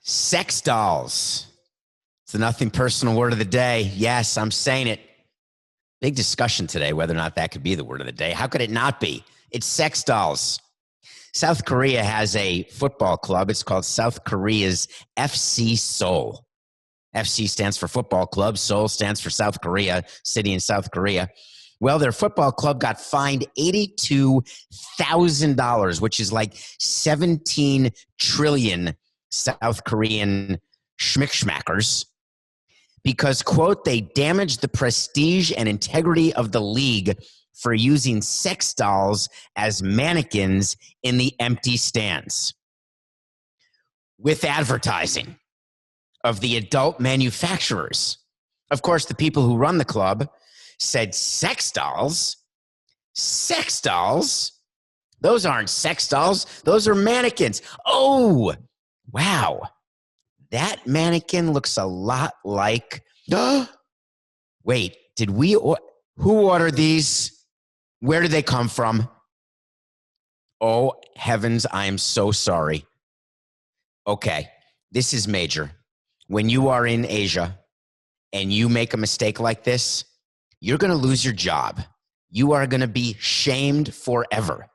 Sex dolls. It's the nothing personal word of the day. Yes, I'm saying it. Big discussion today whether or not that could be the word of the day. How could it not be? It's sex dolls. South Korea has a football club. It's called South Korea's FC Seoul. FC stands for football club. Seoul stands for South Korea, city in South Korea. Well, their football club got fined $82,000, which is like 17 trillion South Korean schmickschmackers, because, quote, they damaged the prestige and integrity of the league for using sex dolls as mannequins in the empty stands with advertising of the adult manufacturers. Of course, the people who run the club said, sex dolls? Sex dolls? Those aren't sex dolls. Those are mannequins. Oh, wow. That mannequin looks a lot like, wait, who ordered these? Where did they come from? Oh, heavens, I am so sorry. Okay, this is major. When you are in Asia and you make a mistake like this, you're going to lose your job. You are going to be shamed forever.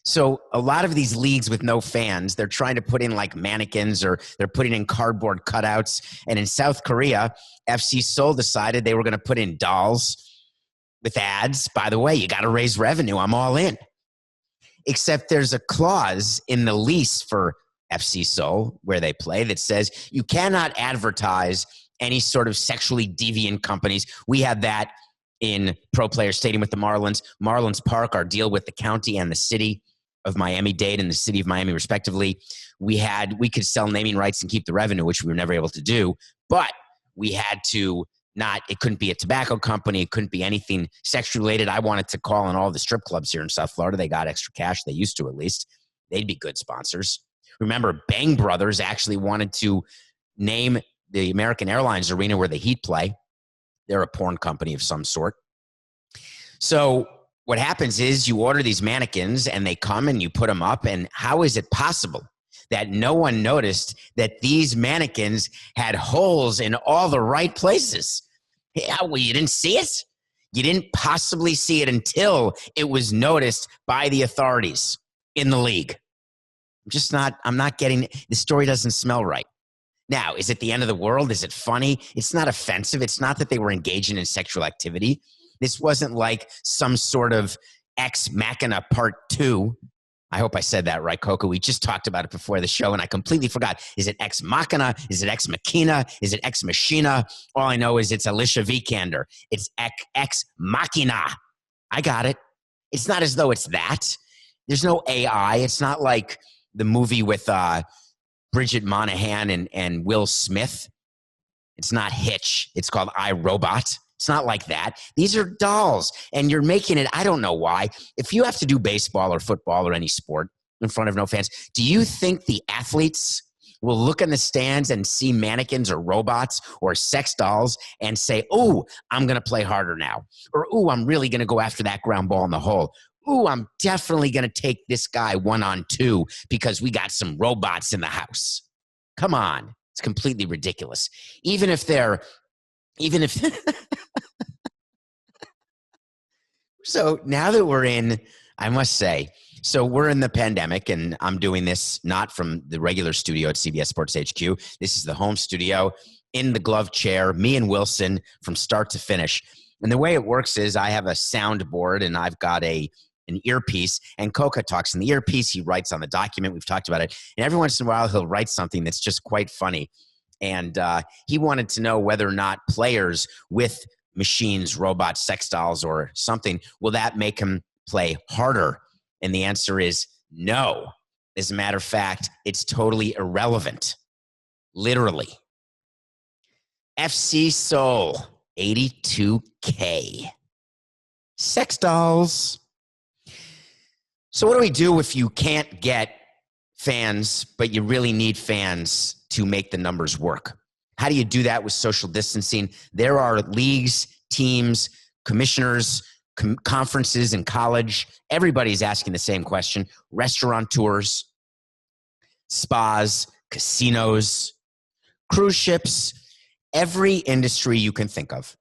So a lot of these leagues with no fans, they're trying to put in like mannequins, or they're putting in cardboard cutouts. And in South Korea, FC Seoul decided they were going to put in dolls with ads. By the way, you got to raise revenue. I'm all in. Except there's a clause in the lease for FC Seoul, where they play, that says you cannot advertise any sort of sexually deviant companies. We had that in Pro Player Stadium with the Marlins. Marlins Park, our deal with the county and the city of Miami-Dade and the city of Miami, respectively. We could sell naming rights and keep the revenue, which we were never able to do, but we had to it couldn't be a tobacco company. It couldn't be anything sex related. I wanted to call on all the strip clubs here in South Florida. They got extra cash. They used to, at least. They'd be good sponsors. Remember, Bang Brothers actually wanted to name the American Airlines Arena where the Heat play. They're a porn company of some sort. So what happens is you order these mannequins and they come and you put them up. And how is it possible that no one noticed that these mannequins had holes in all the right places? Yeah, well, you didn't see it? You didn't possibly see it until it was noticed by the authorities in the league. I'm not getting, the story doesn't smell right. Now, is it the end of the world? Is it funny? It's not offensive. It's not that they were engaging in sexual activity. This wasn't like some sort of Ex Machina Part 2. I hope I said that right, Coco. We just talked about it before the show, and I completely forgot. Is it Ex Machina? Is it Ex Machina? Is it Ex Machina? All I know is it's Alicia Vikander. It's Ex Machina. I got it. It's not as though it's that. There's no AI. It's not like the movie with Bridget Monahan and Will Smith. It's not Hitch. It's called I, Robot. It's not like that. These are dolls, and you're making it, I don't know why. If you have to do baseball or football or any sport in front of no fans, do you think the athletes will look in the stands and see mannequins or robots or sex dolls and say, oh, I'm going to play harder now? Or, oh, I'm really going to go after that ground ball in the hole. Oh, I'm definitely going to take this guy 1-on-2 because we got some robots in the house. Come on. It's completely ridiculous. Even if So now that we're in, I must say, so we're in the pandemic, and I'm doing this not from the regular studio at CBS Sports HQ. This is the home studio in the glove chair, me and Wilson from start to finish. And the way it works is I have a soundboard and I've got an earpiece, and Coca talks in the earpiece. He writes on the document. We've talked about it. And every once in a while, he'll write something that's just quite funny. And he wanted to know whether or not players with machines, robots, sex dolls, or something, will that make him play harder? And the answer is no. As a matter of fact, it's totally irrelevant. Literally. FC Seoul, $82K. Sex dolls. So what do we do if you can't get fans, but you really need fans to make the numbers work? How do you do that with social distancing? There are leagues, teams, commissioners, conferences in college. Everybody's asking the same question. Restaurateurs, spas, casinos, cruise ships, every industry you can think of.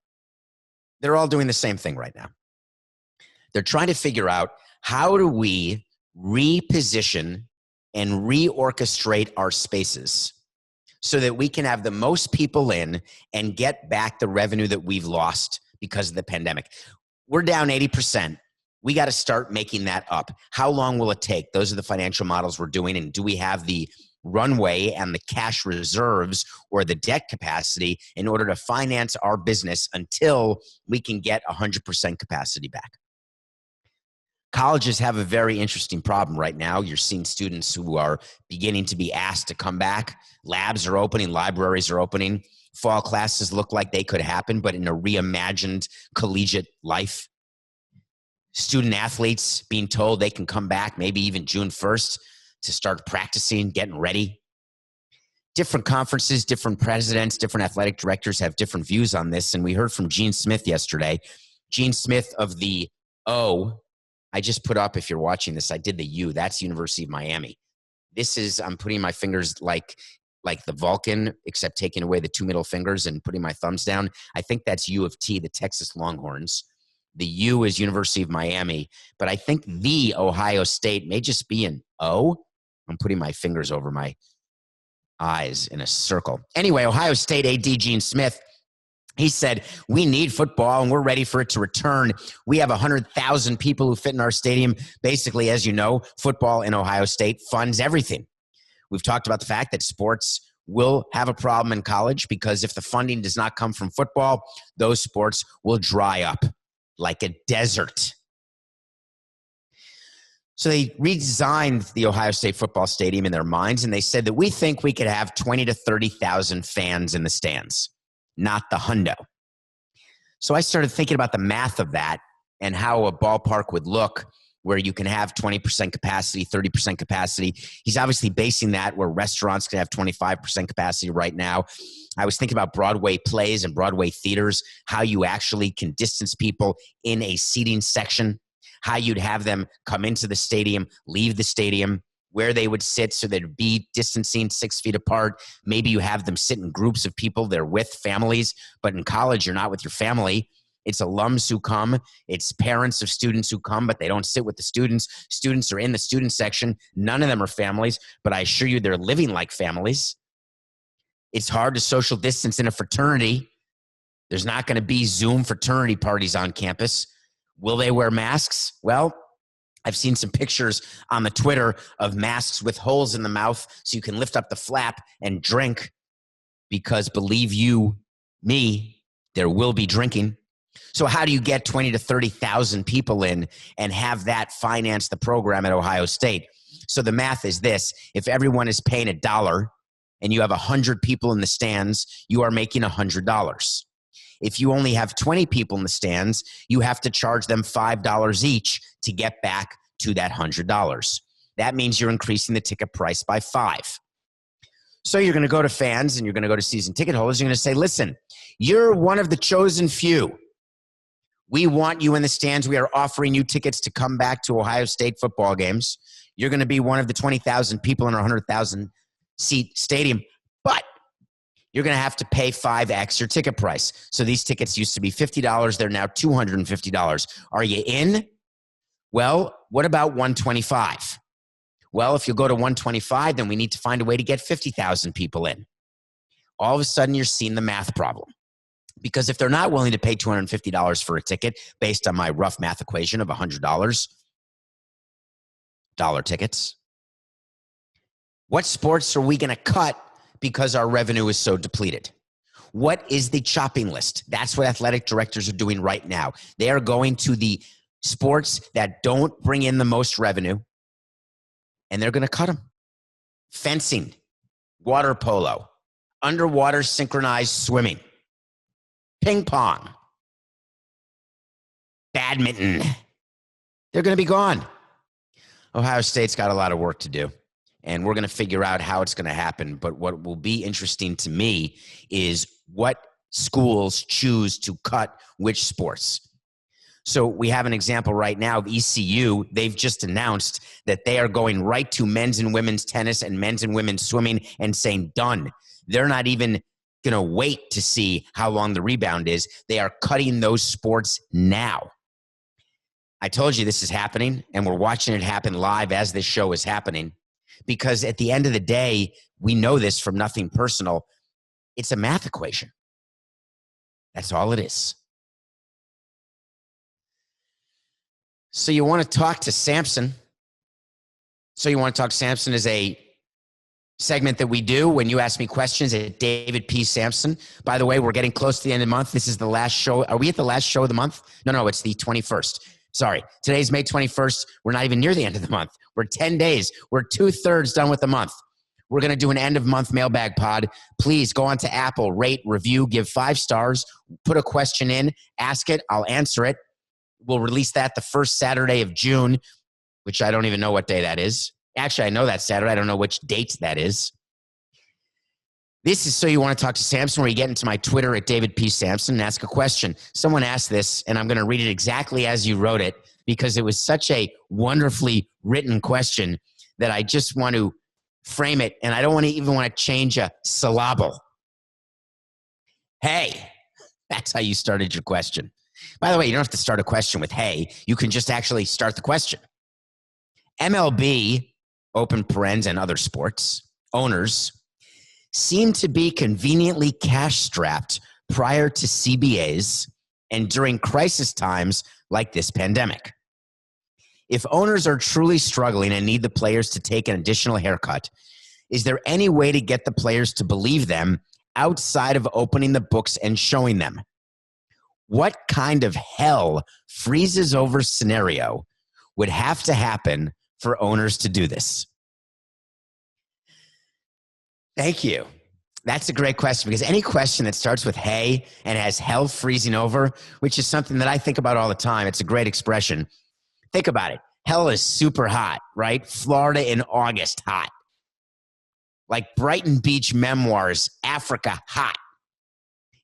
They're all doing the same thing right now. They're trying to figure out, how do we reposition and reorchestrate our spaces so that we can have the most people in and get back the revenue that we've lost because of the pandemic. We're down 80%. We got to start making that up. How long will it take? Those are the financial models we're doing. And do we have the runway and the cash reserves or the debt capacity in order to finance our business until we can get 100% capacity back? Colleges have a very interesting problem right now. You're seeing students who are beginning to be asked to come back. Labs are opening, libraries are opening. Fall classes look like they could happen, but in a reimagined collegiate life. Student athletes being told they can come back maybe even June 1st to start practicing, getting ready. Different conferences, different presidents, different athletic directors have different views on this. And we heard from Gene Smith yesterday. Gene Smith of the O, I just put up, if you're watching this, I did the U. That's University of Miami. This is, I'm putting my fingers like the Vulcan, except taking away the two middle fingers and putting my thumbs down. I think that's U of T, the Texas Longhorns. The U is University of Miami, but I think the Ohio State may just be an O. I'm putting my fingers over my eyes in a circle. Anyway, Ohio State AD Gene Smith, he said, we need football and we're ready for it to return. We have 100,000 people who fit in our stadium. Basically, as you know, football in Ohio State funds everything. We've talked about the fact that sports will have a problem in college because if the funding does not come from football, those sports will dry up like a desert. So they redesigned the Ohio State football stadium in their minds, and they said that we think we could have 20 to 30,000 fans in the stands, not the hundo. So I started thinking about the math of that and how a ballpark would look where you can have 20% capacity, 30% capacity. He's obviously basing that where restaurants can have 25% capacity right now. I was thinking about Broadway plays and Broadway theaters, how you actually can distance people in a seating section, how you'd have them come into the stadium, leave the stadium, where they would sit so they'd be distancing 6 feet apart. Maybe you have them sit in groups of people. They're with families, but in college, you're not with your family. It's alums who come. It's parents of students who come, but they don't sit with the students. Students are in the student section. None of them are families, but I assure you they're living like families. It's hard to social distance in a fraternity. There's not going to be Zoom fraternity parties on campus. Will they wear masks? Well, I've seen some pictures on the Twitter of masks with holes in the mouth so you can lift up the flap and drink because believe you me, there will be drinking. So how do you get 20 to 30,000 people in and have that finance the program at Ohio State? So the math is this. If everyone is paying $1 and you have 100 people in the stands, you are making $100. If you only have 20 people in the stands, you have to charge them $5 each to get back to that $100. That means you're increasing the ticket price by 5. So you're going to go to fans and you're going to go to season ticket holders. You're going to say, listen, you're one of the chosen few. We want you in the stands. We are offering you tickets to come back to Ohio State football games. You're going to be one of the 20,000 people in our 100,000 seat stadium, but you're going to have to pay 5x your ticket price. So these tickets used to be $50. They're now $250. Are you in? Well, what about 125? Well, if you go to 125, then we need to find a way to get 50,000 people in. All of a sudden, you're seeing the math problem. Because if they're not willing to pay $250 for a ticket, based on my rough math equation of $100, dollar tickets, what sports are we going to cut because our revenue is so depleted? What is the chopping list? That's what athletic directors are doing right now. They are going to the sports that don't bring in the most revenue, and they're going to cut them. Fencing, water polo, underwater synchronized swimming, ping pong, badminton. They're going to be gone. Ohio State's got a lot of work to do, and we're going to figure out how it's going to happen. But what will be interesting to me is what schools choose to cut which sports. So we have an example right now of ECU. They've just announced that they are going right to men's and women's tennis and men's and women's swimming and saying done. They're not even going to wait to see how long the rebound is. They are cutting those sports now. I told you this is happening, and we're watching it happen live as this show is happening, because at the end of the day, we know this from nothing personal. It's a math equation. That's all it is. So you want to talk to Samson. Samson is a segment that we do when you ask me questions at David P. Samson. By the way, we're getting close to the end of the month. This is the last show. Are we at the last show of the month? No, it's the 21st. Sorry. Today's May 21st. We're not even near the end of the month. We're 10 days. We're 2/3 done with the month. We're going to do an end-of-month mailbag pod. Please go on to Apple, rate, review, give 5 stars, put a question in, ask it, I'll answer it. We'll release that the first Saturday of June, which I don't even know what day that is. Actually, I know that's Saturday. I don't know which date that is. This is So You Want to Talk to Samson, where you get into my Twitter at David P. Samson and ask a question. Someone asked this, and I'm going to read it exactly as you wrote it, because it was such a wonderfully written question that I just want to frame it, and I don't even want to change a syllable. Hey, that's how you started your question. By the way, you don't have to start a question with hey. You can just actually start the question. MLB, open parens, and other sports owners seem to be conveniently cash-strapped prior to CBAs and during crisis times like this pandemic. If owners are truly struggling and need the players to take an additional haircut, is there any way to get the players to believe them outside of opening the books and showing them? What kind of hell freezes over scenario would have to happen for owners to do this? Thank you. That's a great question, because any question that starts with hey and has hell freezing over, which is something that I think about all the time. It's a great expression. Think about it. Hell is super hot, right? Florida in August, hot. Like Brighton Beach Memoirs, Africa, hot.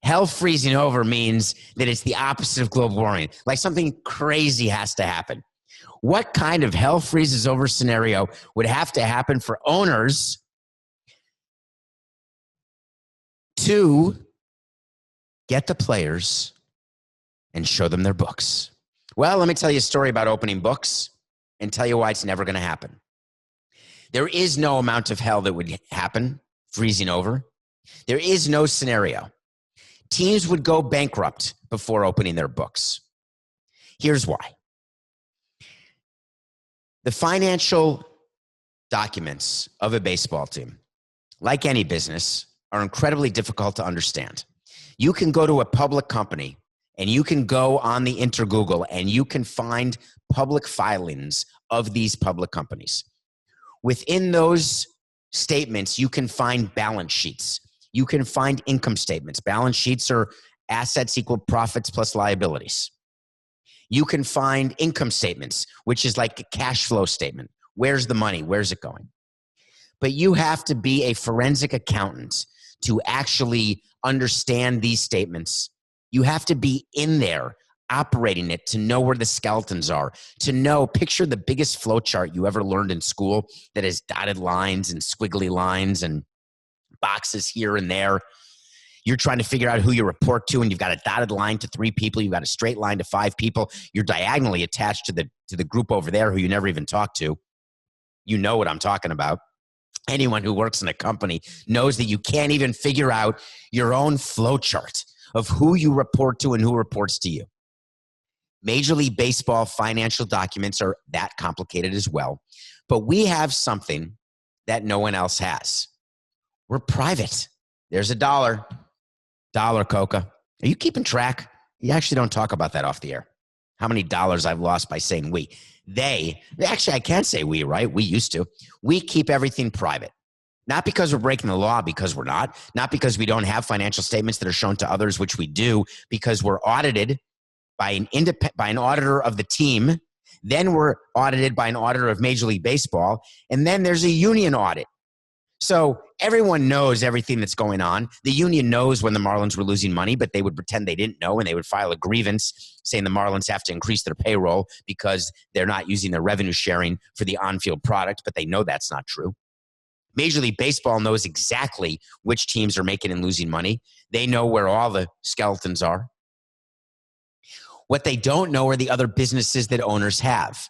Hell freezing over means that it's the opposite of global warming. Like something crazy has to happen. What kind of hell freezes over scenario would have to happen for owners to get the players and show them their books? Well, let me tell you a story about opening books and tell you why it's never going to happen. There is no amount of hell that would happen freezing over. There is no scenario. Teams would go bankrupt before opening their books. Here's why. The financial documents of a baseball team, like any business, are incredibly difficult to understand. You can go to a public company and you can go on the Intergoogle and you can find public filings of these public companies. Within those statements, you can find balance sheets. You can find income statements. Balance sheets are assets equal profits plus liabilities. You can find income statements, which is like a cash flow statement. Where's the money? Where's it going? But you have to be a forensic accountant to actually understand these statements. You have to be in there operating it to know where the skeletons are, to know, picture the biggest flow chart you ever learned in school that has dotted lines and squiggly lines and boxes here and there. You're trying to figure out who you report to, and you've got a dotted line to 3 people. You've got a straight line to 5 people. You're diagonally attached to the group over there who you never even talk to. You know what I'm talking about. Anyone who works in a company knows that you can't even figure out your own flow chart of who you report to and who reports to you. Major League Baseball financial documents are that complicated as well. But we have something that no one else has. We're private. There's a dollar. Dollar, Coca. Are you keeping track? You actually don't talk about that off the air. How many dollars I've lost by saying we. Actually, I can't say we, right? We used to. We keep everything private. Not because we're breaking the law, because we're not. Not because we don't have financial statements that are shown to others, which we do, because we're audited by an auditor of the team. Then we're audited by an auditor of Major League Baseball. And then there's a union audit. So everyone knows everything that's going on. The union knows when the Marlins were losing money, but they would pretend they didn't know, and they would file a grievance saying the Marlins have to increase their payroll because they're not using their revenue sharing for the on-field product, but they know that's not true. Major League Baseball knows exactly which teams are making and losing money. They know where all the skeletons are. What they don't know are the other businesses that owners have.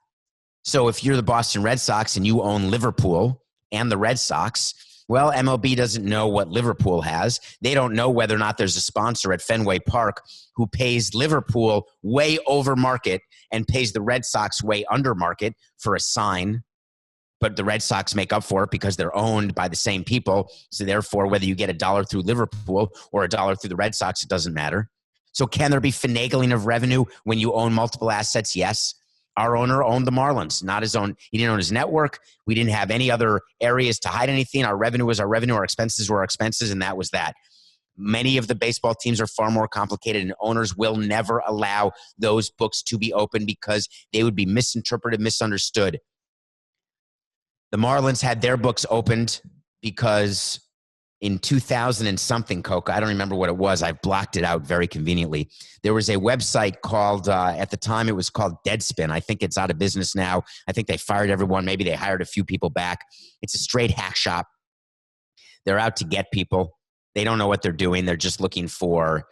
So if you're the Boston Red Sox and you own Liverpool and the Red Sox, well, MLB doesn't know what Liverpool has. They don't know whether or not there's a sponsor at Fenway Park who pays Liverpool way over market and pays the Red Sox way under market for a sign. But the Red Sox make up for it because they're owned by the same people. So therefore, whether you get $1 through Liverpool or $1 through the Red Sox, it doesn't matter. So can there be finagling of revenue when you own multiple assets? Yes. Our owner owned the Marlins, not his own. He didn't own his network. We didn't have any other areas to hide anything. Our revenue was our revenue. Our expenses were our expenses, and that was that. Many of the baseball teams are far more complicated, and owners will never allow those books to be open because they would be misinterpreted, misunderstood. The Marlins had their books opened because in 2000 and something, Coca, I don't remember what it was. I've blocked it out very conveniently. There was a website called, at the time it was called Deadspin. I think it's out of business now. I think they fired everyone. Maybe they hired a few people back. It's a straight hack shop. They're out to get people. They don't know what they're doing. They're just looking for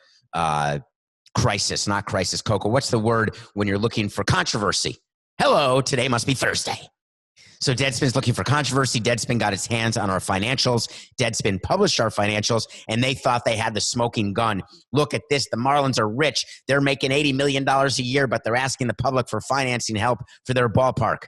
crisis, not crisis. Coca, what's the word when you're looking for controversy? Hello, today must be Thursday. So Deadspin's looking for controversy. Deadspin got its hands on our financials. Deadspin published our financials, and they thought they had the smoking gun. Look at this. The Marlins are rich. They're making $80 million a year, but they're asking the public for financing help for their ballpark.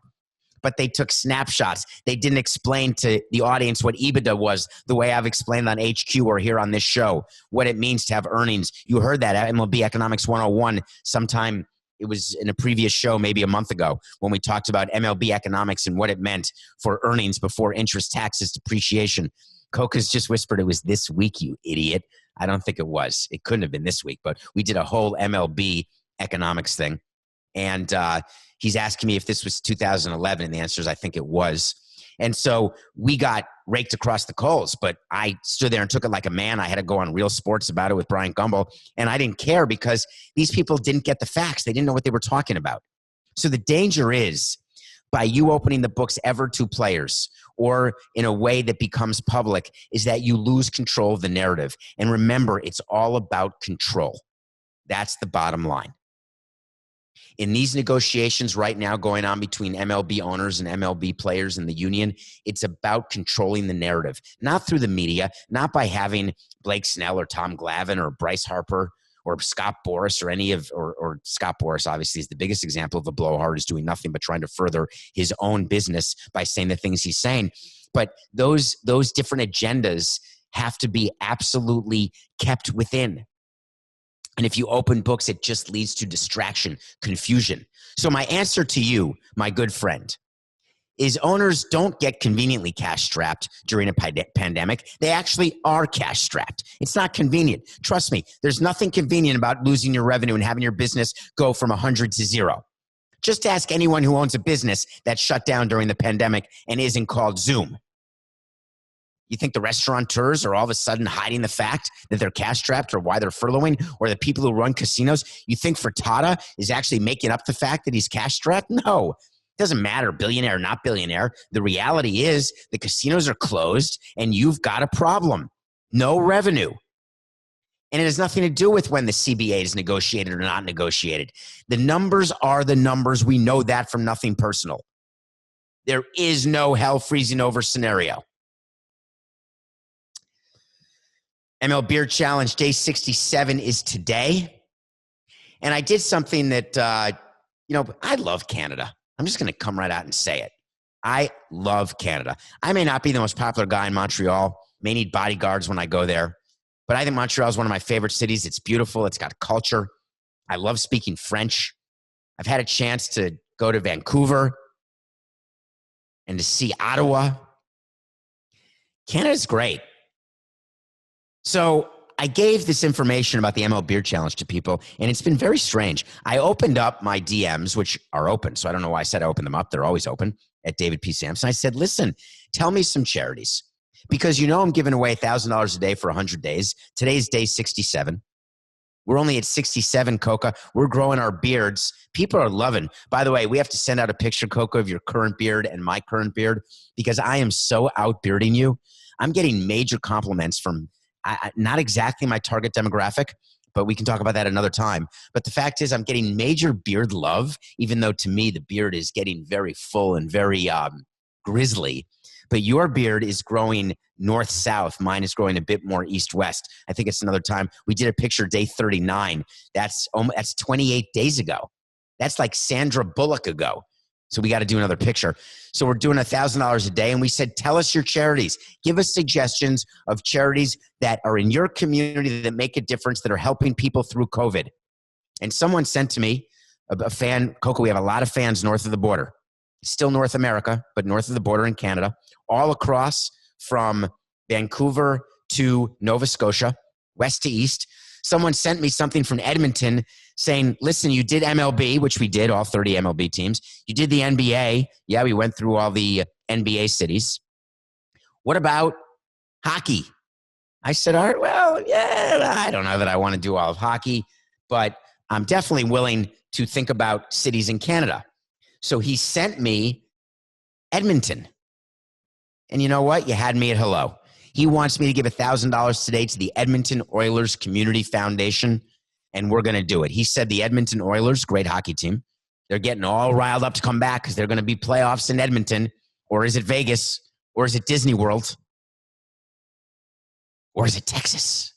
But they took snapshots. They didn't explain to the audience what EBITDA was the way I've explained on HQ or here on this show, what it means to have earnings. You heard that at MLB Economics 101 sometime. It was in a previous show maybe a month ago when we talked about MLB economics and what it meant for earnings before interest, taxes, depreciation. Coca's just whispered it was this week, you idiot. I don't think it was. It couldn't have been this week, but we did a whole MLB economics thing. And he's asking me if this was 2011, and the answer is I think it was. And so we got raked across the coals, but I stood there and took it like a man. I had to go on Real Sports about it with Brian Gumbel, and I didn't care because these people didn't get the facts. They didn't know what they were talking about. So the danger is by you opening the books ever to players or in a way that becomes public is that you lose control of the narrative. And remember, it's all about control. That's the bottom line. In these negotiations right now going on between MLB owners and MLB players and the union, it's about controlling the narrative, not through the media, not by having Blake Snell or Tom Glavine or Bryce Harper or Scott Boras or any of, or Scott Boras obviously is the biggest example of a blowhard who's doing nothing but trying to further his own business by saying the things he's saying. But those different agendas have to be absolutely kept within. And if you open books, it just leads to distraction, confusion. So my answer to you, my good friend, is owners don't get conveniently cash-strapped during a pandemic. They actually are cash-strapped. It's not convenient. Trust me, there's nothing convenient about losing your revenue and having your business go from 100 to 0. Just ask anyone who owns a business that shut down during the pandemic and isn't called Zoom. You think the restaurateurs are all of a sudden hiding the fact that they're cash-strapped or why they're furloughing, or the people who run casinos? You think Furtada is actually making up the fact that he's cash-strapped? No. It doesn't matter, billionaire or not billionaire. The reality is the casinos are closed and you've got a problem. No revenue. And it has nothing to do with when the CBA is negotiated or not negotiated. The numbers are the numbers. We know that from Nothing Personal. There is no hell freezing over scenario. MLBeard Challenge Day 67 is today. And I did something that, I love Canada. I'm just going to come right out and say it. I love Canada. I may not be the most popular guy in Montreal, may need bodyguards when I go there, but I think Montreal is one of my favorite cities. It's beautiful. It's got culture. I love speaking French. I've had a chance to go to Vancouver and to see Ottawa. Canada's great. So I gave this information about the MLBeard Challenge to people, and it's been very strange. I opened up my DMs, which are open, so I don't know why I said I opened them up. They're always open, at David P. Samson. I said, listen, tell me some charities. because you know I'm giving away $1,000 a day for 100 days. Today's day 67. We're only at 67, Coca. We're growing our beards. People are loving. By the way, we have to send out a picture, Coca, of your current beard and my current beard because I am so out-bearding you. I'm getting major compliments from not exactly my target demographic, but we can talk about that another time. But the fact is I'm getting major beard love, even though to me the beard is getting very full and very grizzly. But your beard is growing north-south. Mine is growing a bit more east-west. I think it's another time. We did a picture day 39. That's 28 days ago. That's like Sandra Bullock ago. So we got to do another picture. So we're doing $1,000 a day. And we said, tell us your charities. Give us suggestions of charities that are in your community that make a difference, that are helping people through COVID. And someone sent to me, a fan, Coco, we have a lot of fans north of the border. Still North America, but north of the border in Canada, all across from Vancouver to Nova Scotia, west to east. Someone sent me something from Edmonton saying, listen, you did MLB, which we did, all 30 MLB teams. You did the NBA. Yeah, we went through all the NBA cities. What about hockey? I said, all right, well, yeah, I don't know that I want to do all of hockey, but I'm definitely willing to think about cities in Canada. So he sent me Edmonton. And you know what? You had me at hello. He wants me to give $1,000 today to the Edmonton Oilers Community Foundation, and we're going to do it. He said the Edmonton Oilers, great hockey team, they're getting all riled up to come back because they're going to be playoffs in Edmonton, or is it Vegas, or is it Disney World, or is it Texas?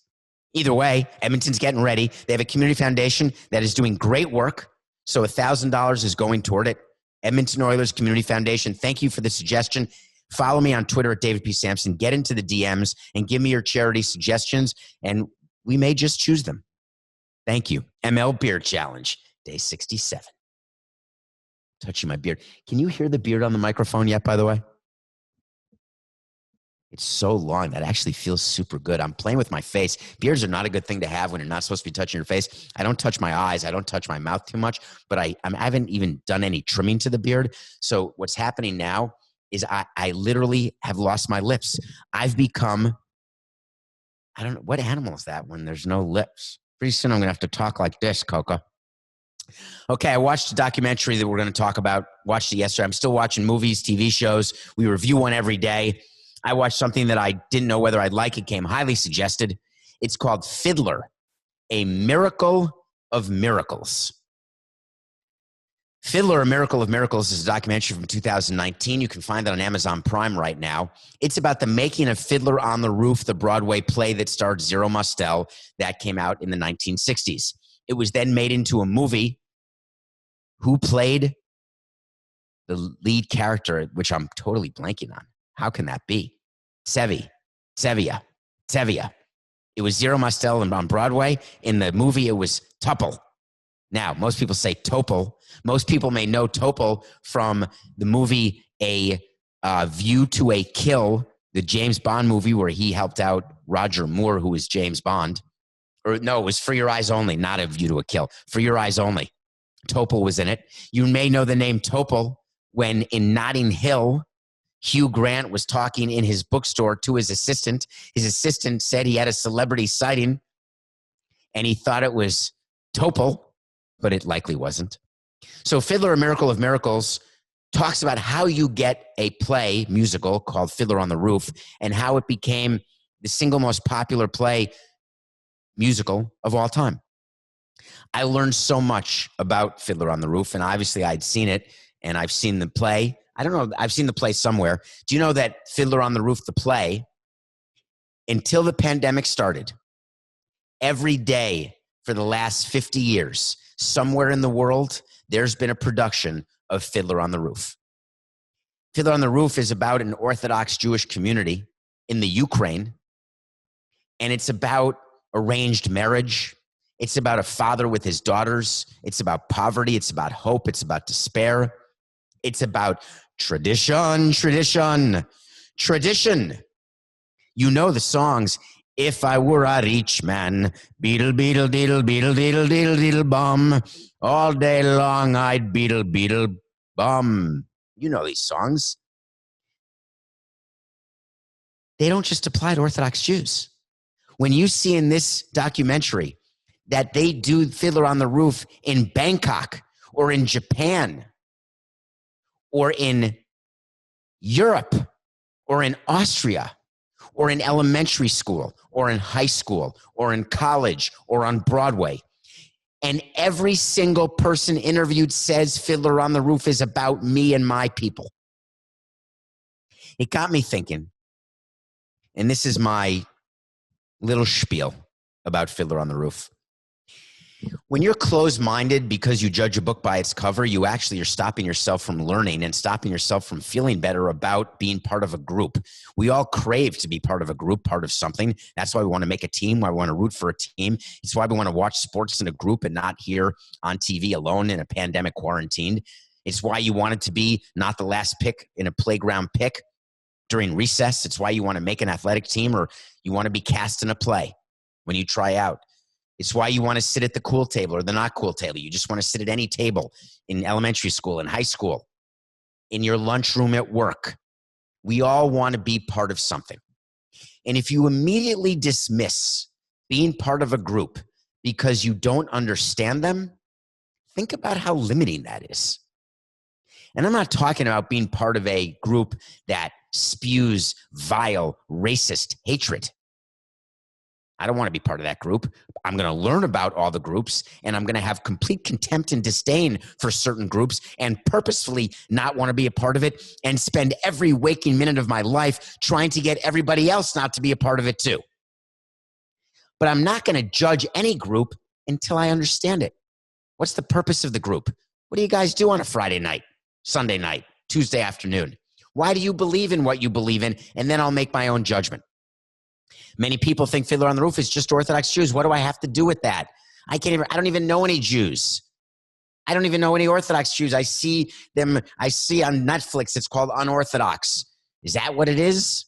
Either way, Edmonton's getting ready. They have a community foundation that is doing great work, so $1,000 is going toward it. Edmonton Oilers Community Foundation, thank you for the suggestion. Follow me on Twitter at David P. Samson. Get into the DMs and give me your charity suggestions, and we may just choose them. Thank you. MLBeard Challenge, day 67. Touching my beard. Can you hear the beard on the microphone yet, by the way? It's so long. That actually feels super good. I'm playing with my face. Beards are not a good thing to have when you're not supposed to be touching your face. I don't touch my eyes. I don't touch my mouth too much, but I haven't even done any trimming to the beard. So what's happening now is I literally have lost my lips. I've become, I don't know, what animal is that when there's no lips? Pretty soon I'm going to have to talk like this, Coca. Okay, I watched a documentary that we're going to talk about. Watched it yesterday. I'm still watching movies, TV shows. We review one every day. I watched something that I didn't know whether I'd like. It came highly suggested. It's called Fiddler, A Miracle of Miracles. Fiddler, A Miracle of Miracles is a documentary from 2019. You can find that on Amazon Prime right now. It's about the making of Fiddler on the Roof, the Broadway play that starred Zero Mostel that came out in the 1960s. It was then made into a movie. Who played the lead character, which I'm totally blanking on? How can that be? Sevilla. It was Zero Mostel on Broadway. In the movie, it was Tupple. Now, most people say Topol. Most people may know Topol from the movie A View to a Kill, the James Bond movie where he helped out Roger Moore, who was James Bond. Or no, it was For Your Eyes Only, not A View to a Kill. For Your Eyes Only. Topol was in it. You may know the name Topol when in Notting Hill, Hugh Grant was talking in his bookstore to his assistant. His assistant said he had a celebrity sighting, and he thought it was Topol, but it likely wasn't. So Fiddler, A Miracle of Miracles talks about how you get a play musical called Fiddler on the Roof and how it became the single most popular play musical of all time. I learned so much about Fiddler on the Roof, and obviously I'd seen it, and I've seen the play. I don't know, I've seen the play somewhere. Do you know that Fiddler on the Roof, the play, until the pandemic started, every day for the last 50 years, somewhere in the world, there's been a production of Fiddler on the Roof. Fiddler on the Roof is about an Orthodox Jewish community in the Ukraine, and it's about arranged marriage. It's about a father with his daughters. It's about poverty. It's about hope. It's about despair. It's about tradition. You know the songs. If I were a rich man, beetle, beetle, deedle, beetle, deedle, deedle, deedle, bum. All day long I'd beetle, beetle, bum. You know these songs. they don't just apply to Orthodox Jews. When you see in this documentary that they do Fiddler on the Roof in Bangkok or in Japan or in Europe or in Austria or in elementary school or in high school or in college or on Broadway, and every single person interviewed says Fiddler on the Roof is about me and my people, it got me thinking, and this is my little spiel about Fiddler on the Roof. When you're closed-minded because you judge a book by its cover, you actually are stopping yourself from learning and stopping yourself from feeling better about being part of a group. We all crave to be part of a group, part of something. That's why we want to make a team, why we want to root for a team. It's why we want to watch sports in a group and not here on TV alone in a pandemic quarantine. It's why you want it to be not the last pick in a playground pick during recess. It's why you want to make an athletic team, or you want to be cast in a play when you try out. It's why you want to sit at the cool table or the not cool table. You just want to sit at any table in elementary school, in high school, in your lunchroom at work. We all want to be part of something. And if you immediately dismiss being part of a group because you don't understand them, think about how limiting that is. And I'm not talking about being part of a group that spews vile, racist hatred. I don't want to be part of that group. I'm going to learn about all the groups, and I'm going to have complete contempt and disdain for certain groups and purposefully not want to be a part of it and spend every waking minute of my life trying to get everybody else not to be a part of it too. But I'm not going to judge any group until I understand it. What's the purpose of the group? What do you guys do on a Friday night, Sunday night, Tuesday afternoon? Why do you believe in what you believe in? And then I'll make my own judgment. Many people think Fiddler on the Roof is just Orthodox Jews. What do I have to do with that? I don't even know any Jews. I don't even know any Orthodox Jews. I see on Netflix, it's called Unorthodox. Is that what it is?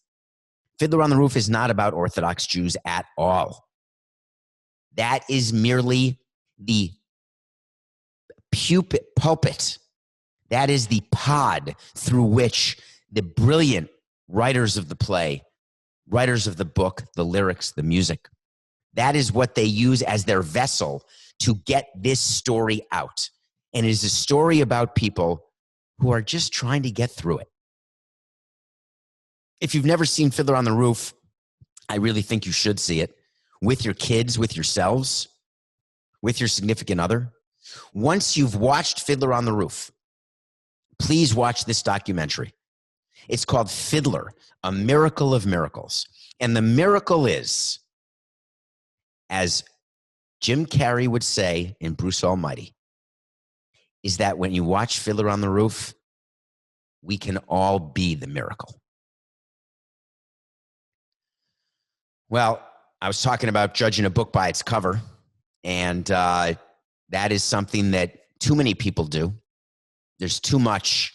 Fiddler on the Roof is not about Orthodox Jews at all. That is merely the pulpit. That is the pod through which the brilliant writers of the play, writers of the book, the lyrics, the music, that is what they use as their vessel to get this story out. And it is a story about people who are just trying to get through it. If you've never seen Fiddler on the Roof, I really think you should see it with your kids, with yourselves, with your significant other. Once you've watched Fiddler on the Roof, please watch this documentary. It's called Fiddler, A Miracle of Miracles. And the miracle is, as Jim Carrey would say in Bruce Almighty, is that when you watch Fiddler on the Roof, we can all be the miracle. Well, I was talking about judging a book by its cover, and that is something that too many people do. There's too much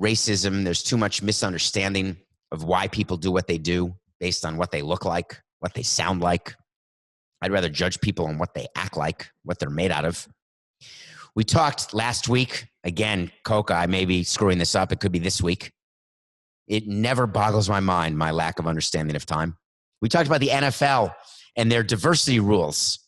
racism. There's too much misunderstanding of why people do what they do based on what they look like, what they sound like. I'd rather judge people on what they act like, what they're made out of. We talked last week, again, Coca, I may be screwing this up. It could be this week. It never boggles my mind, my lack of understanding of time. We talked about the NFL and their diversity rules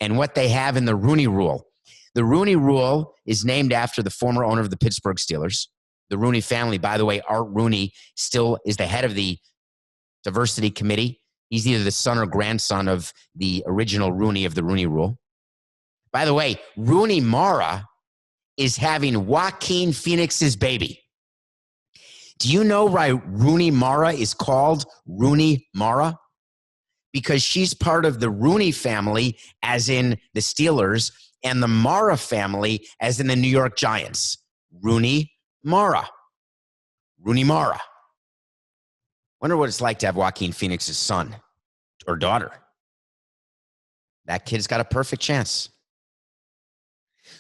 and what they have in the Rooney Rule. The Rooney Rule is named after the former owner of the Pittsburgh Steelers. The Rooney family, by the way, Art Rooney still is the head of the diversity committee. He's either the son or grandson of the original Rooney of the Rooney Rule. By the way, Rooney Mara is having Joaquin Phoenix's baby. Do you know why Rooney Mara is called Rooney Mara? Because she's part of the Rooney family, as in the Steelers, and the Mara family, as in the New York Giants. Rooney Mara. Rooney Mara. Wonder what it's like to have Joaquin Phoenix's son or daughter. That kid's got a perfect chance.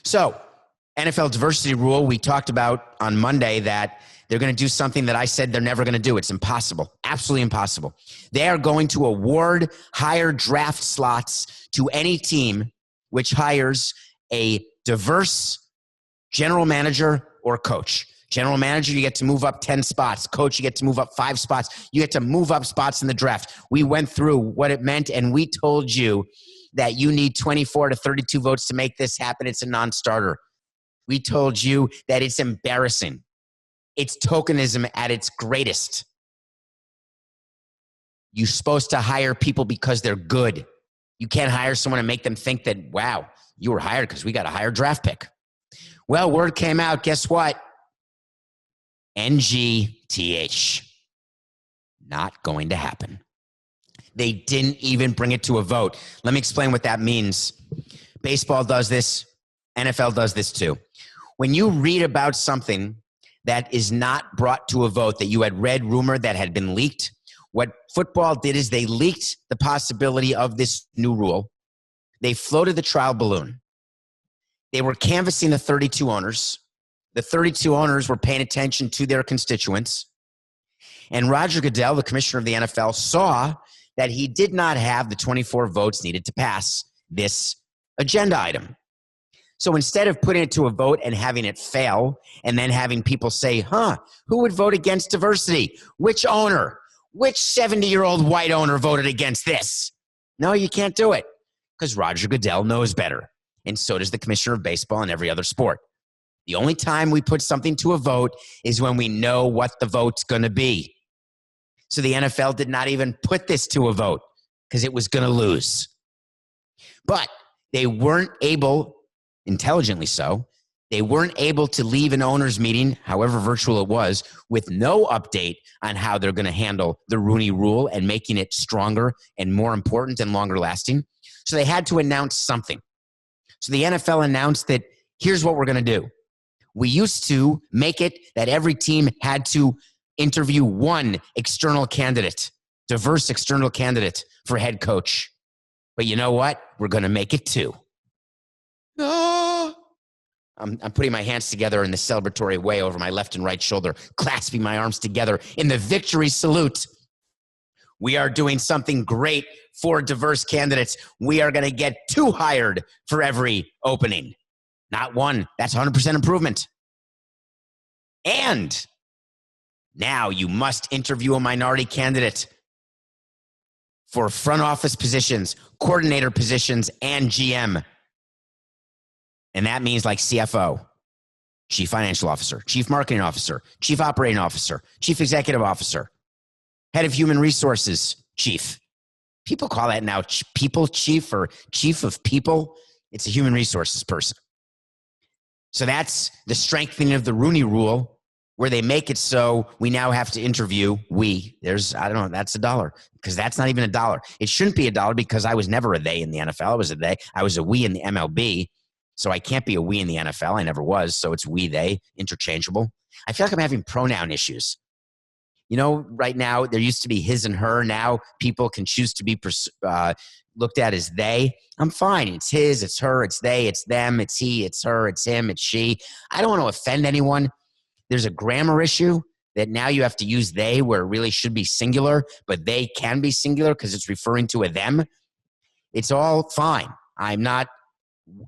So, NFL diversity rule, we talked about on Monday that they're going to do something that I said they're never going to do. It's impossible. Absolutely impossible. They are going to award higher draft slots to any team which hires a diverse general manager or coach. General manager, you get to move up 10 spots. Coach, you get to move up 5 spots. You get to move up spots in the draft. We went through what it meant, and we told you that you need 24 to 32 votes to make this happen. It's a non-starter. We told you that it's embarrassing. It's tokenism at its greatest. You're supposed to hire people because they're good. You can't hire someone and make them think that, wow, you were hired because we got a higher draft pick. Well, word came out. Guess what? NGTH. Not going to happen. They didn't even bring it to a vote. Let me explain what that means. Baseball does this. NFL does this too. When you read about something that is not brought to a vote, that you had read rumor that had been leaked, what football did is they leaked the possibility of this new rule. They floated the trial balloon. They were canvassing the 32 owners. The 32 owners were paying attention to their constituents. And Roger Goodell, the commissioner of the NFL, saw that he did not have the 24 votes needed to pass this agenda item. So instead of putting it to a vote and having it fail and then having people say, who would vote against diversity? Which owner? Which 70-year-old white owner voted against this? No, you can't do it because Roger Goodell knows better. And so does the commissioner of baseball and every other sport. The only time we put something to a vote is when we know what the vote's going to be. So the NFL did not even put this to a vote because it was going to lose. But they weren't able, intelligently so, they weren't able to leave an owners meeting, however virtual it was, with no update on how they're going to handle the Rooney Rule and making it stronger and more important and longer lasting. So they had to announce something. So the NFL announced that here's what we're going to do. We used to make it that every team had to interview one external candidate, diverse external candidate for head coach. But you know what? We're going to make it 2. I'm putting my hands together in the celebratory way over my left and right shoulder, clasping my arms together in the victory salute. We are doing something great for diverse candidates. We are going to get 2 hired for every opening. Not 1. That's 100% improvement. And now you must interview a minority candidate for front office positions, coordinator positions, and GM. And that means like CFO, Chief Financial Officer, Chief Marketing Officer, Chief Operating Officer, Chief Executive Officer, Head of Human Resources, Chief. People call that now People Chief or Chief of People. It's a human resources person. So that's the strengthening of the Rooney Rule, where they make it so we now have to interview that's $1 because that's not even $1. It shouldn't be $1 because I was never a they in the NFL. I was a they. I was a we in the MLB. So I can't be a we in the NFL. I never was. So it's we, they, interchangeable. I feel like I'm having pronoun issues. You know, right now, there used to be his and her. Now people can choose to be looked at as they. I'm fine. It's his, it's her, it's they, it's them, it's he, it's her, it's him, it's she. I don't want to offend anyone. There's a grammar issue that now you have to use they where it really should be singular, but they can be singular because it's referring to a them. It's all fine. I'm not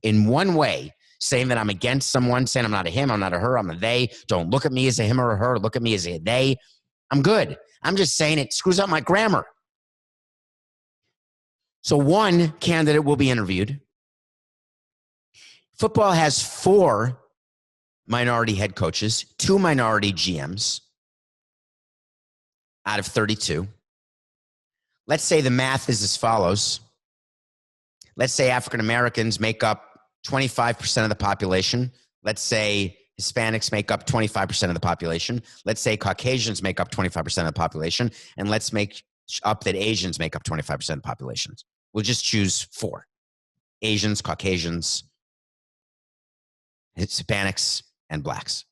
in one way saying that I'm against someone, saying I'm not a him, I'm not a her, I'm a they. Don't look at me as a him or a her. Look at me as a they. I'm good. I'm just saying it screws up my grammar. So 1 candidate will be interviewed. Football has 4 minority head coaches, 2 minority GMs out of 32. Let's say the math is as follows. Let's say African Americans make up 25% of the population. Let's say Hispanics make up 25% of the population. Let's say Caucasians make up 25% of the population. And let's make up that Asians make up 25% of the population. We'll just choose 4. Asians, Caucasians, Hispanics, and blacks.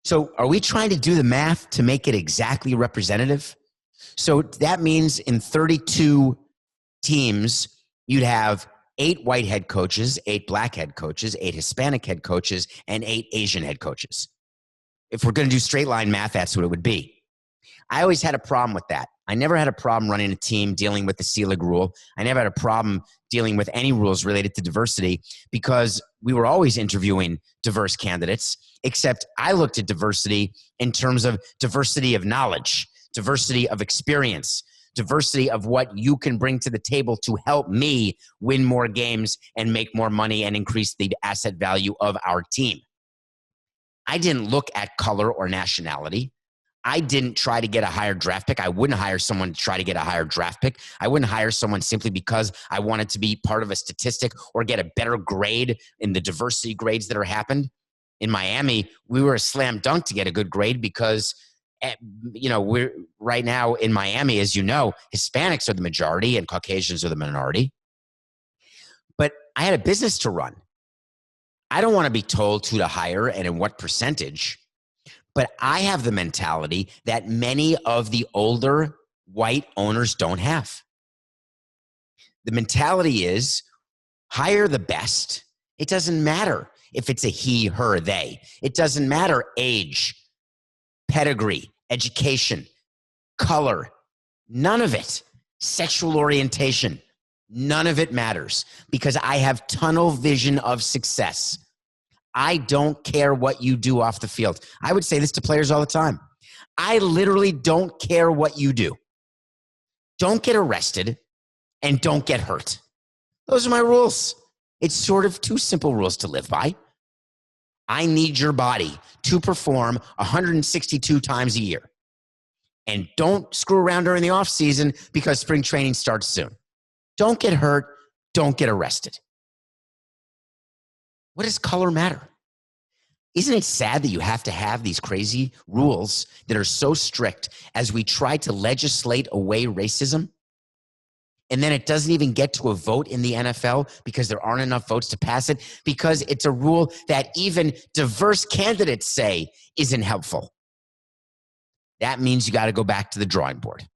So are we trying to do the math to make it exactly representative? So that means in 32 teams, you'd have 8 white head coaches, 8 black head coaches, 8 Hispanic head coaches, and 8 Asian head coaches. If we're going to do straight line math, that's what it would be. I always had a problem with that. I never had a problem running a team dealing with the C-League rule. I never had a problem dealing with any rules related to diversity because we were always interviewing diverse candidates, except I looked at diversity in terms of diversity of knowledge, diversity of experience, diversity of what you can bring to the table to help me win more games and make more money and increase the asset value of our team. I didn't look at color or nationality. I didn't try to get a higher draft pick. I wouldn't hire someone to try to get a higher draft pick. I wouldn't hire someone simply because I wanted to be part of a statistic or get a better grade in the diversity grades that are happened. In Miami, we were a slam dunk to get a good grade because, we're right now in Miami, as you know, Hispanics are the majority and Caucasians are the minority. But I had a business to run. I don't want to be told who to hire and in what percentage. But I have the mentality that many of the older white owners don't have. The mentality is hire the best. It doesn't matter if it's a he, her, they. It doesn't matter age, pedigree, education, color, none of it. Sexual orientation, none of it matters because I have tunnel vision of success. I don't care what you do off the field. I would say this to players all the time. I literally don't care what you do. Don't get arrested and don't get hurt. Those are my rules. It's sort of two simple rules to live by. I need your body to perform 162 times a year. And don't screw around during the off season because spring training starts soon. Don't get hurt. Don't get arrested. What does color matter? Isn't it sad that you have to have these crazy rules that are so strict as we try to legislate away racism? And then it doesn't even get to a vote in the NFL because there aren't enough votes to pass it because it's a rule that even diverse candidates say isn't helpful. That means you got to go back to the drawing board.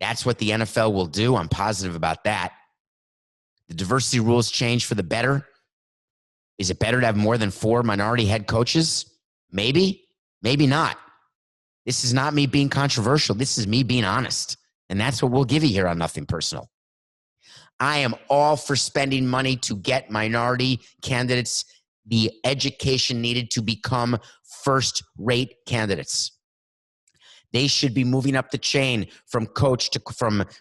That's what the NFL will do. I'm positive about that. The diversity rules change for the better. Is it better to have more than 4 minority head coaches? Maybe, maybe not. This is not me being controversial. This is me being honest. And that's what we'll give you here on Nothing Personal. I am all for spending money to get minority candidates the education needed to become first-rate candidates. They should be moving up the chain from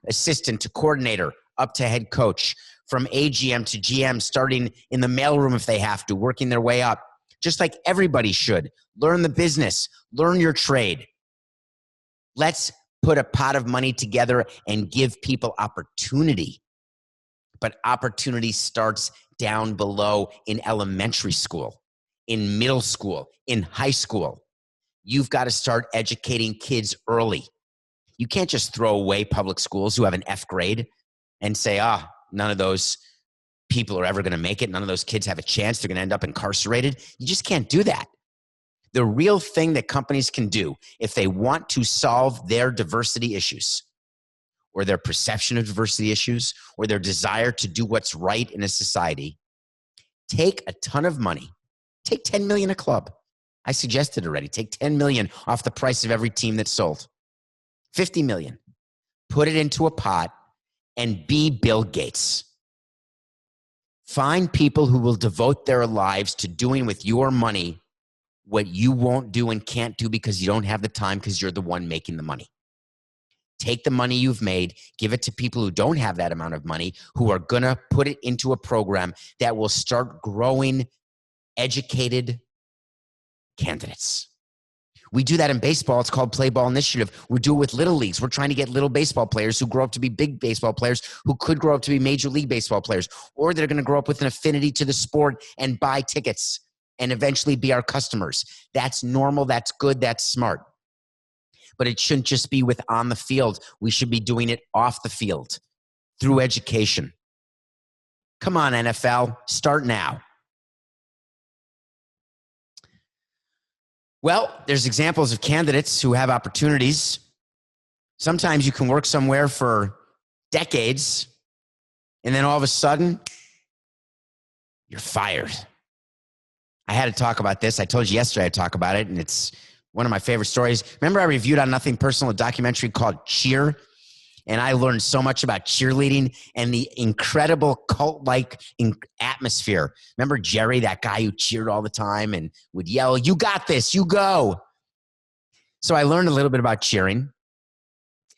assistant to coordinator up to head coach, from AGM to GM, starting in the mailroom if they have to, working their way up, just like everybody should. Learn the business, learn your trade. Let's put a pot of money together and give people opportunity. But opportunity starts down below in elementary school, in middle school, in high school. You've got to start educating kids early. You can't just throw away public schools who have an F grade and say, none of those people are ever going to make it. None of those kids have a chance. They're going to end up incarcerated. You just can't do that. The real thing that companies can do if they want to solve their diversity issues or their perception of diversity issues or their desire to do what's right in a society, take a ton of money. Take $10 million a club. I suggested already. Take $10 million off the price of every team that's sold. $50 million. Put it into a pot and be Bill Gates. Find people who will devote their lives to doing with your money what you won't do and can't do because you don't have the time because you're the one making the money. Take the money you've made, give it to people who don't have that amount of money, who are going to put it into a program that will start growing educated candidates. We do that in baseball. It's called Play Ball Initiative. We do it with little leagues. We're trying to get little baseball players who grow up to be big baseball players who could grow up to be major league baseball players, or they're going to grow up with an affinity to the sport and buy tickets and eventually be our customers. That's normal. That's good. That's smart. But it shouldn't just be with on the field. We should be doing it off the field through education. Come on, NFL. Start now. Well, there's examples of candidates who have opportunities. Sometimes you can work somewhere for decades, and then all of a sudden, you're fired. I had to talk about this. I told you yesterday I'd talk about it, and it's one of my favorite stories. Remember I reviewed on Nothing Personal a documentary called Cheer? And I learned so much about cheerleading and the incredible cult-like atmosphere. Remember Jerry, that guy who cheered all the time and would yell, "You got this, you go." So I learned a little bit about cheering.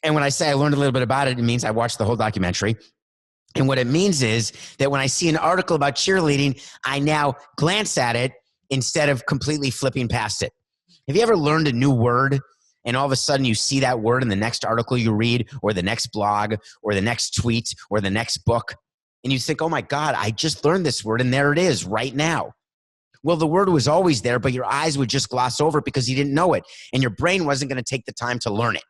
And when I say I learned a little bit about it, it means I watched the whole documentary. And what it means is that when I see an article about cheerleading, I now glance at it instead of completely flipping past it. Have you ever learned a new word and all of a sudden you see that word in the next article you read or the next blog or the next tweet or the next book? And you think, oh my God, I just learned this word and there it is right now. Well, the word was always there, but your eyes would just gloss over it because you didn't know it. And your brain wasn't going to take the time to learn it.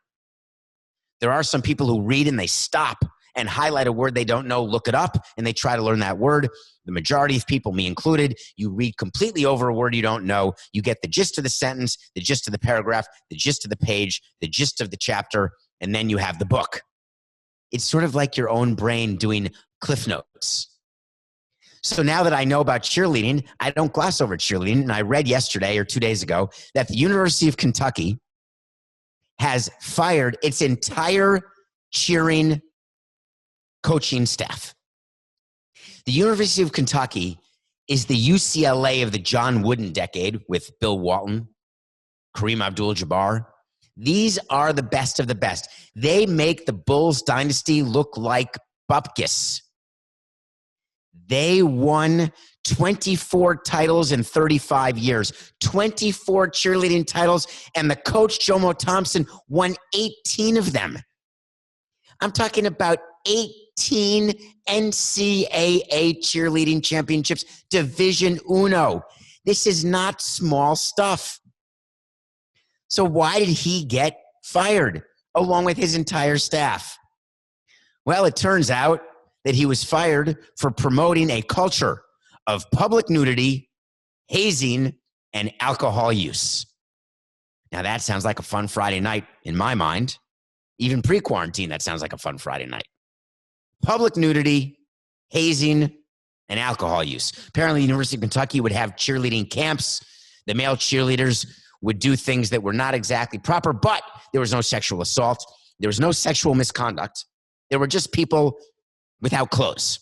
There are some people who read and they stop and highlight a word they don't know, look it up, and they try to learn that word. The majority of people, me included, you read completely over a word you don't know. You get the gist of the sentence, the gist of the paragraph, the gist of the page, the gist of the chapter, and then you have the book. It's sort of like your own brain doing Cliff Notes. So now that I know about cheerleading, I don't gloss over cheerleading. And I read yesterday or 2 days ago that the University of Kentucky has fired its entire cheering coaching staff. The University of Kentucky is the UCLA of the John Wooden decade with Bill Walton, Kareem Abdul-Jabbar. These are the best of the best. They make the Bulls dynasty look like bupkis. They won 24 titles in 35 years, 24 cheerleading titles, and the coach, Jomo Thompson, won 18 of them. I'm talking about 18 NCAA cheerleading championships, Division Uno. This is not small stuff. So why did he get fired along with his entire staff? Well, it turns out that he was fired for promoting a culture of public nudity, hazing, and alcohol use. Now that sounds like a fun Friday night in my mind. Even pre-quarantine, that sounds like a fun Friday night. Public nudity, hazing, and alcohol use. Apparently, the University of Kentucky would have cheerleading camps. The male cheerleaders would do things that were not exactly proper, but there was no sexual assault. There was no sexual misconduct. There were just people without clothes.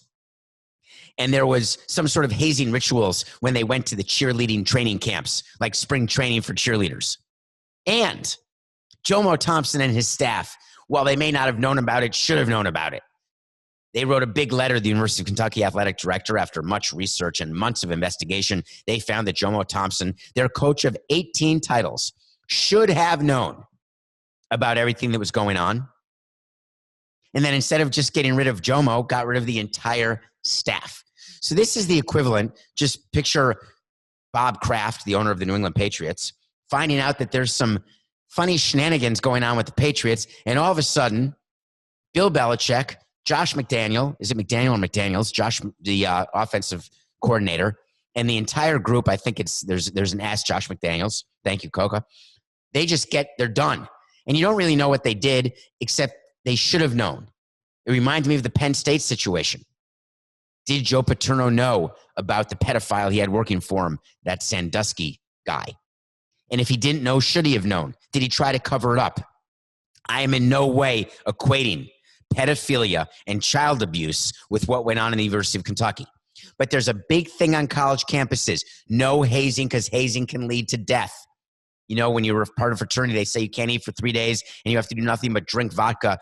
And there was some sort of hazing rituals when they went to the cheerleading training camps, like spring training for cheerleaders. And Jomo Thompson and his staff, while they may not have known about it, should have known about it. They wrote a big letter to the University of Kentucky athletic director after much research and months of investigation. They found that Jomo Thompson, their coach of 18 titles, should have known about everything that was going on. And then instead of just getting rid of Jomo, got rid of the entire staff. So this is the equivalent. Just picture Bob Kraft, the owner of the New England Patriots, finding out that there's some funny shenanigans going on with the Patriots. And all of a sudden, Bill Belichick, Josh McDaniel, is it McDaniel or McDaniels? Josh, the offensive coordinator, and the entire group, I think there's an Ask Josh McDaniels. Thank you, Coca. They're done. And you don't really know what they did, except they should have known. It reminds me of the Penn State situation. Did Joe Paterno know about the pedophile he had working for him, that Sandusky guy? And if he didn't know, should he have known? Did he try to cover it up? I am in no way equating pedophilia and child abuse with what went on in the University of Kentucky. But there's a big thing on college campuses. No hazing, because hazing can lead to death. You know, when you're part of a fraternity, they say you can't eat for 3 days and you have to do nothing but drink vodka,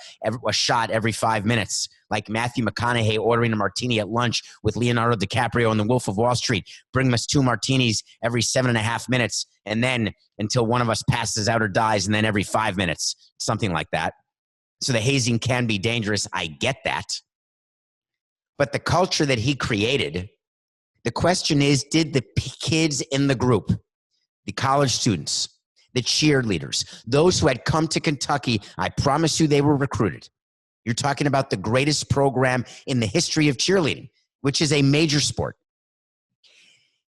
a shot every 5 minutes. Like Matthew McConaughey ordering a martini at lunch with Leonardo DiCaprio in The Wolf of Wall Street. Bring us 2 martinis every 7.5 minutes, and then until one of us passes out or dies, and then every 5 minutes, something like that. So the hazing can be dangerous. I get that. But the culture that he created, the question is, did the kids in the group, the college students, the cheerleaders, those who had come to Kentucky, I promise you they were recruited. You're talking about the greatest program in the history of cheerleading, which is a major sport.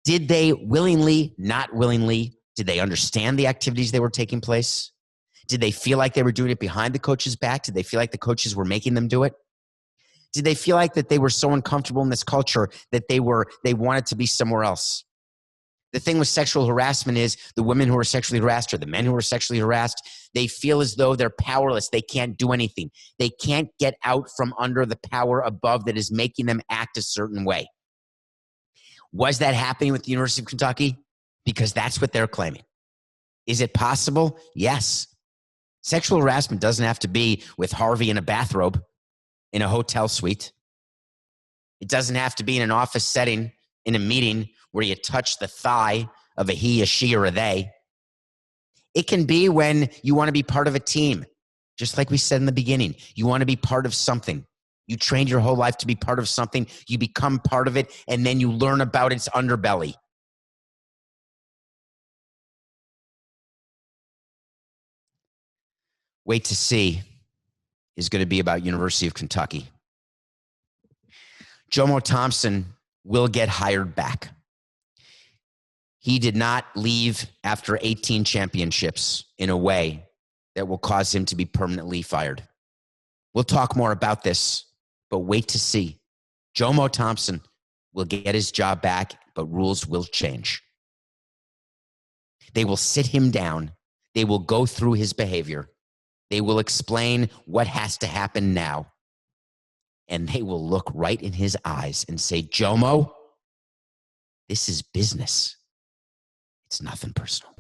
Did they willingly, not willingly, did they understand the activities that were taking place? Did they feel like they were doing it behind the coach's back? Did they feel like the coaches were making them do it? Did they feel like that they were so uncomfortable in this culture that they wanted to be somewhere else? The thing with sexual harassment is the women who are sexually harassed or the men who are sexually harassed, they feel as though they're powerless. They can't do anything. They can't get out from under the power above that is making them act a certain way. Was that happening with the University of Kentucky? Because that's what they're claiming. Is it possible? Yes. Sexual harassment doesn't have to be with Harvey in a bathrobe in a hotel suite. It doesn't have to be in an office setting, in a meeting where you touch the thigh of a he, a she, or a they. It can be when you want to be part of a team. Just like we said in the beginning, you want to be part of something. You trained your whole life to be part of something. You become part of it, and then you learn about its underbelly. Wait to see is going to be about University of Kentucky. Jomo Thompson will get hired back. He did not leave after 18 championships in a way that will cause him to be permanently fired. We'll talk more about this, but wait to see. Jomo Thompson will get his job back, but rules will change. They will sit him down. They will go through his behavior. They will explain what has to happen now. And they will look right in his eyes and say, Jomo, this is business. It's nothing personal.